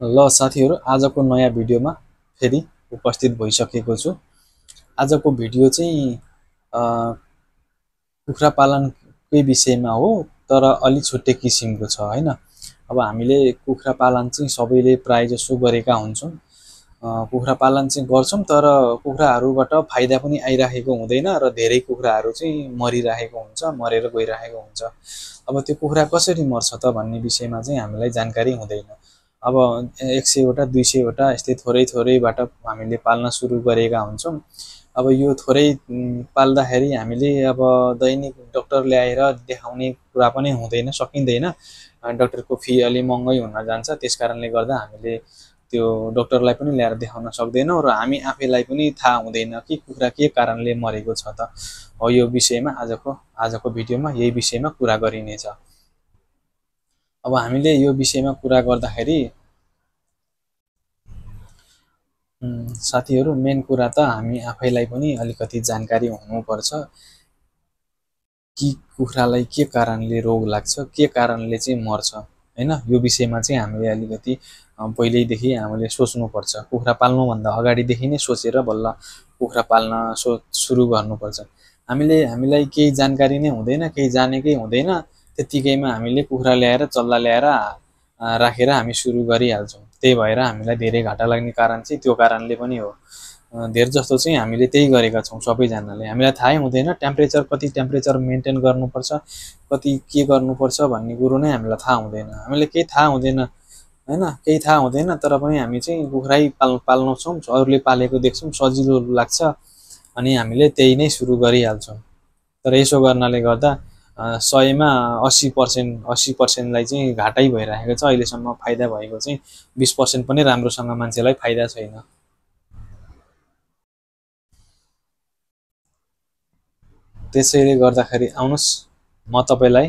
ल साथीहरु आजको नयाँ भिडियोमा फेरि उपस्थित भइसकेको छु। आजको भिडियो चाहिँ कुखुरा पालनकै विषयमा हो, तर अलि छुट्टै किसिमको छ हैन। अब हामीले कुखुरा पालन चाहिँ सबैले प्राय जसो गरेका हुन्छौं। कुखुरा पालन चाहिँ गर्छौं, तर कुखुराहरुबाट फाइदा पनि आइराखेको हुँदैन र धेरै कुखुराहरु चाहिँ मरिराखेको हुन्छ, मरेर गइराखेको हुन्छ। अब त्यो कुखुरा कसरी मर्छ त भन्ने विषयमा चाहिँ हामीलाई जानकारी हुँदैन। अब 100 वटा 200 वटा यस्तै थोरै थोरैबाट हामीले पाल्न सुरु गरेका हुन्छौं। अब यो थोरै पाल्दाखेरि हामीले अब दैनिक डाक्टर ल्याएर देखाउने कुरा पनि हुँदैन, सकिँदैन। डाक्टरको फी अलि महँगै हुन जान्छ, त्यसकारणले गर्दा हामीले त्यो डाक्टरलाई पनि ल्याएर देखाउन सक्दैनौं र हामी आफैलाई पनि थाहा हुँदैन कि कुखुरा के कारणले मरेको छ त। हो यो विषयमा आजको भिडियोमा यही विषयमा कुरा गरिनेछ। अब हामीले यो विषयमा कुरा गर्दाखेरि साथीहरु मेन कुरा त हामी आफैलाई पनि अलिकति जानकारी हुनुपर्छ कि कुखुरालाई के कारणले रोग लाग्छ, के कारणले चाहिँ मर्छ हैन। यो विषयमा चाहिँ हामीले अलिकति पहिल्यैदेखि हामीले सोच्नुपर्छ। कुखुरा पाल्नु भन्दा अगाडिदेखि नै सोचेर बल्ल कुखुरा पाल्न सुरु गर्नुपर्छ। हामीलाई केही जानकारी नै हुँदैन, केही जानेकै हुँदैन, त्यतिकैमा हामीले कुखुरा ल्याएर चल्ला ल्याएर राखेर हामी सुरु गरिहाल्छौं। त्यही भएर हामीलाई धेरै घाटा लाग्ने कारण चाहिँ त्यो कारणले पनि हो। धेर जस्तो चाहिँ हामीले त्यही गरेका छौं सबैजनाले। हामीलाई थाहै हुँदैन टेम्परेचर कति टेम्परेचर मेन्टेन गर्नुपर्छ, कति के गर्नुपर्छ भन्ने कुरो नै हामीलाई थाहा हुँदैन। हामीले केही थाहा हुँदैन हैन, केही थाहा हुँदैन, तर पनि हामी चाहिँ कुखुरै पाल्नु छौं, अरूले पालेको देख्छौं, सजिलो लाग्छ अनि हामीले त्यही नै सुरु गरिहाल्छौं। तर यसो गर्नाले गर्दा 100 मा 80% लाई चाहिँ घाटै भइरहेको छ। अहिलेसम्म फाइदा भएको चाहिँ 20% पनि राम्रोसँग मान्छेलाई फाइदा छैन। त्यसैले गर्दाखेरि आउनुस् म तपाईलाई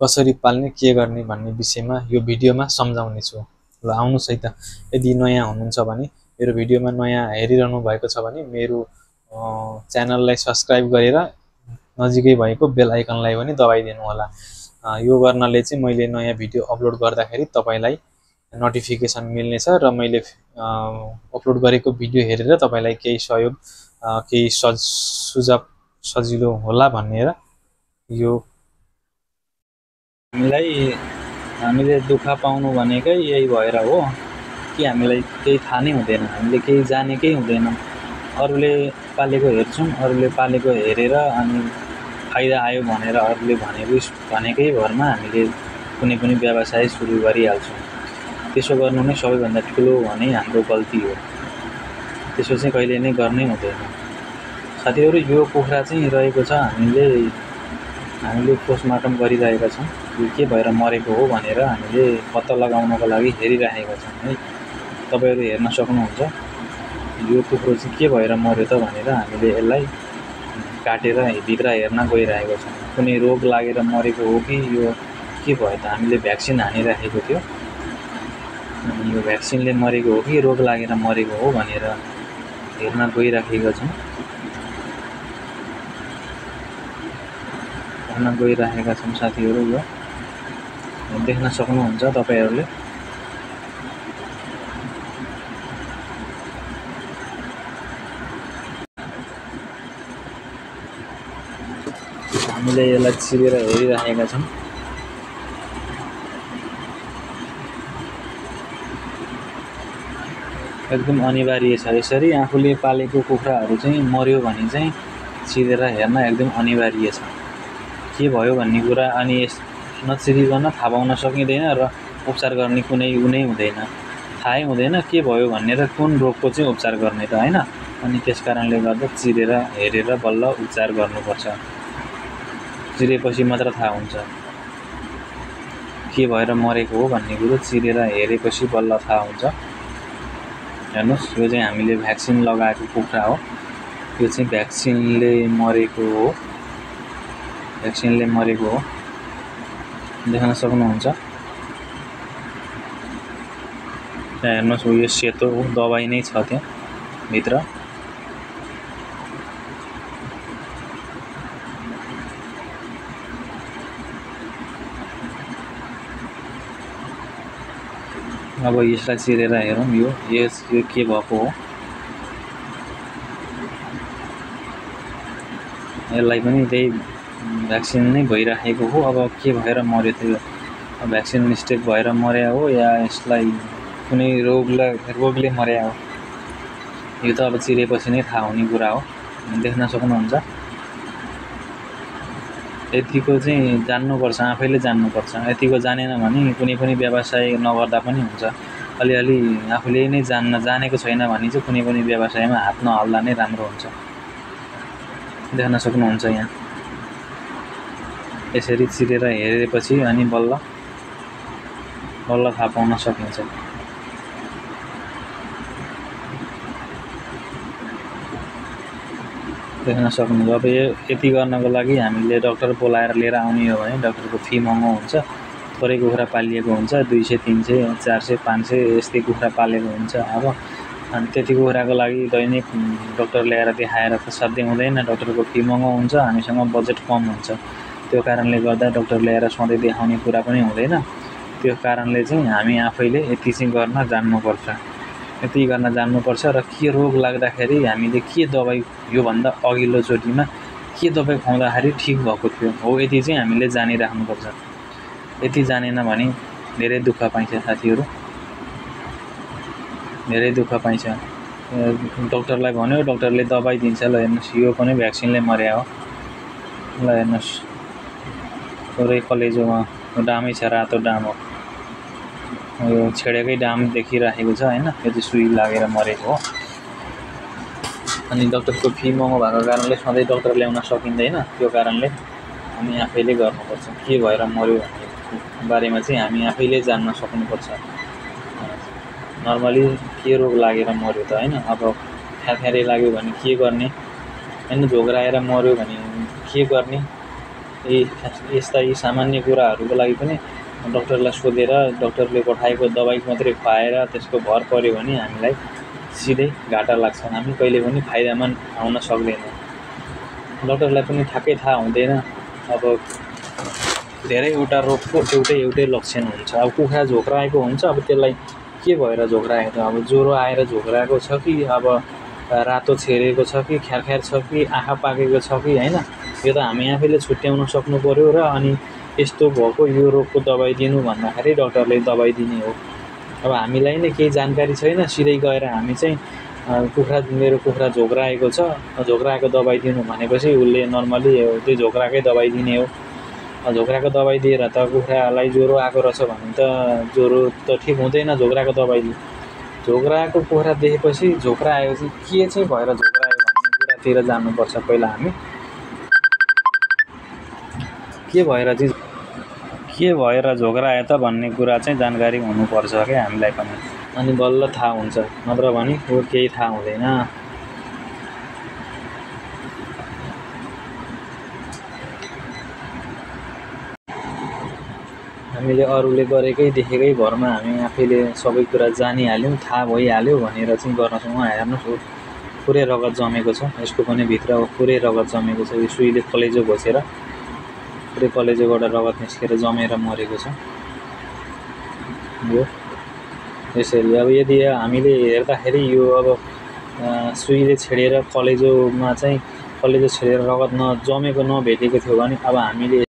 कसरी पाल्ने के गर्ने भन्ने विषयमा यो भिडियोमा सम्झाउने छु। ल आउनुस् है त। यदि नयाँ हुनुहुन्छ भने, मेरो भिडियोमा नयाँ हेरिरहनु भएको छ भने मेरो च्यानललाई सब्स्क्राइब गरेर नजिकै भएको बेल आइकनलाई पनि दबाइदिनु होला। यो गर्नाले चाहिँ मैले नयाँ भिडियो अपलोड गर्दाखेरि तपाईलाई नोटिफिकेसन मिल्नेछ र मैले अपलोड गरेको भिडियो हेरेर तपाईलाई केही सहयोग, केही सुझाव सजिलो होला भनेर यो हामीले दुःख पाउनु भनेकै यही भएर हो कि हामीलाई केही थाहा नै हुँदैन, हामीले केही जानेकै हुँदैन। अरूले पालेको हेर्छौं, अरूले पालेको हेरेर अनि फाइदा आयो भनेर अरूले भनेकै भरमा हामीले कुनै पनि व्यवसाय सुरु गरिहाल्छौं। त्यसो गर्नु नै सबैभन्दा ठूलो भने हाम्रो गल्ती हो। त्यसो चाहिँ कहिले नै गर्नै हुँदैन। साथीहरु यो कुखुरा चाहिँ रहेको छ, हामीले पोस्टमार्टम गरिरहेका छौं। यो के भएर मरेको हो भनेर हामीले पत्ता लगाउनको लागि हेरिरहेका छौं है। तपाईहरु हेर्न सक्नुहुन्छ यो कुखुरा चाहिँ के भएर मर्यो त भनेर हामीले यसलाई काटेर भित्र हेर्न गइरहेको छौं। कुनै रोग लागेर मरेको हो कि यो के भयो त। हामीले भ्याक्सिन हानिराखेको थियो, अनि यो भ्याक्सिनले मरेको हो कि रोग लागेर मरेको हो भनेर हेर्न गइराखेका छौं। साथीहरु यो देख्न सक्नुहुन्छ तपाईहरुले। हामीले यसलाई छिरेर हेरिरहेका छौं। एकदम अनिवार्य छ। यसरी आफूले पालेको कुखुराहरु चाहिँ मर्यो भने चाहिँ छिरेर हेर्न एकदम अनिवार्य छ। के भयो भन्ने कुरा अनि नचिरिकन थाहा पाउन सकिँदैन र उपचार गर्ने कुनै हुँदैन, थाहै हुँदैन के भयो भनेर, कुन रोगको चाहिँ उपचार गर्ने त हैन। अनि त्यसकारणले गर्दा चिरेर हेरेर बल्ल उपचार गर्नुपर्छ। चिरेपछि मात्र थाहा हुन्छ के भएर मरेको हो भन्ने कुरो। चिरेर हेरेपछि बल्ल थाहा हुन्छ। हेर्नुस् यो चाहिँ हामीले भ्याक्सिन लगाएको कुखुरा हो। यो चाहिँ भ्याक्सिनले मरेको हो, देख्न सक्नुहुन्छ। त्यहाँ हेर्नुस् यो सेतो दबाई नै छ त्यहाँ भित्र। अब यसलाई चिरेर हेरौँ यो के भएको हो। यसलाई पनि त्यही भ्याक्सिन नै भइराखेको हो। अब के भएर मर्यो त्यो भ्याक्सिन मिस्टेक भएर मर्या हो या यसलाई कुनै रोगले मर्या हो, यो त अब चिरेपछि नै थाहा हुने कुरा हो। देख्न सक्नुहुन्छ यतिको चाहिँ जान्नुपर्छ, आफैले जान्नुपर्छ। यतिको जानेन भने कुनै पनि व्यवसाय नगर्दा पनि हुन्छ। अलिअलि आफूले नै जानेको छैन भने चाहिँ कुनै पनि व्यवसायमा हात नहाल्दा नै राम्रो हुन्छ। देख्न सक्नुहुन्छ यहाँ यसरी चिरेर हेरेपछि अनि बल्ल थाहा पाउन सकिन्छ। देख्न सक्नुहुन्छ। अब यति गर्नको लागि हामीले डाक्टर बोलाएर लिएर आउने हो भने डाक्टरको फी महँगो हुन्छ। थोरै कुखुरा पालिएको हुन्छ, 200, 300, 400, 500 यस्तै कुखुरा पालेको हुन्छ। अब अनि त्यति कुखुराको लागि दैनिक डाक्टर ल्याएर देखाएर त साध्य हुँदैन। डाक्टरको फी महँगो हुन्छ, हामीसँग बजेट कम हुन्छ। त्यो कारणले गर्दा डाक्टर ल्याएर सधैँ देखाउने कुरा पनि हुँदैन। त्यो कारणले चाहिँ हामी आफैले यति चाहिँ गर्न जान्नुपर्छ। यति गर्न जान्नुपर्छ र के रोग लाग्दाखेरि हामीले के दबाई योभन्दा अघिल्लो चोटिमा के दबाई खुवाउँदाखेरि ठिक भएको थियो हो, यति चाहिँ हामीले जानिराख्नुपर्छ। यति जानेन भने धेरै दुःख पाइन्छ साथीहरू, धेरै दुःख पाइन्छ। डाक्टरलाई भन्यो, डाक्टरले दबाई दिन्छ। ल हेर्नुहोस् यो पनि भ्याक्सिनले मर्या हो। ल हेर्नुहोस् पुरै कलेजोमा डामै छ, रातो डाम हो। यो छेडेकै डाम देखिराखेको छ हैन, यो चाहिँ सुई लागेर मरेको हो। अनि डाक्टरको फी महँगो भएको कारणले सधैँ डाक्टर ल्याउन सकिँदैन। त्यो कारणले हामी आफैले गर्नुपर्छ। के भएर मर्यो भन्ने बारेमा चाहिँ हामी आफैले जान्न सक्नुपर्छ। नर्मली के रोग लागेर मर्यो त हैन, अब ख्यारै लाग्यो भने के गर्ने हैन, झोक्राएर मर्यो भने के गर्ने, यस्ता यी सामान्य कुराहरूको लागि पनि डाक्टरलाई सोधेर डाक्टरले पठाएको दबाई मात्रै खुवाएर त्यसको भर पर्यो भने हामीलाई सिधै घाटा लाग्छ। हामी कहिले पनि फाइदामान आउन सक्दैन। डाक्टरलाई पनि ठ्याक्कै थाहा हुँदैन। अब धेरैवटा रोगको एउटै लक्षण हुन्छ। अब कुखुरा झोक्राएको हुन्छ, अब त्यसलाई के भएर झोक्राएको त, अब ज्वरो आएर झोक्राएको छ कि अब रातो छेरेको छ कि ख्यार छ कि आँखा पाकेको छ कि हैन, यो त हामी आफैले छुट्याउन सक्नु पर्यो। र अनि यस्तो भएको यो रोगको दबाई दिनु भन्दाखेरि डाक्टरले दबाई दिने हो। अब हामीलाई नै केही जानकारी छैन, सिधै गएर हामी चाहिँ मेरो कुखुरा झोक्राएको छ, झोक्राएको दबाई दिनु भनेपछि उसले नर्मली त्यो झोक्राकै दबाई दिने हो। झोक्राको दबाई दिएर त कुखुरालाई ज्वरो आएको रहेछ भने त ज्वरो त ठिक हुँदैन। झोक्राको दबाई झोक्राएको कुखुरा देखेपछि झोक्रा आएपछि के चाहिँ भएर झोक्रायो भन्ने कुरातिर जान्नुपर्छ। पहिला हामी के भएर झोक्रायो त भन्ने कुरा चाहिँ जानकारी हुनुपर्छ क्या हामीलाई पनि, अनि बल्ल थाहा हुन्छ। नत्र भने केही थाहा हुँदैन। हामीले अरूले गरेकै देखेकै भरमा हामी आफैले सबै कुरा जानिहाल्यौँ, थाहा भइहाल्यो भनेर चाहिँ गर्छौँ। हेर्नुहोस् पुरै रगत जमेको छ, यसको पनि भित्र पुरै रगत जमेको छ। यो सुईले कलेजो घोसेर पुरै कलेजोबाट रगत निस्केर जमेर मरेको छ यो यसरी। अब यदि हामीले हेर्दाखेरि यो अब सुईले छेडेर कलेजो छेडेर रगत नजमेको नभेटेको थियो भने अब हामीले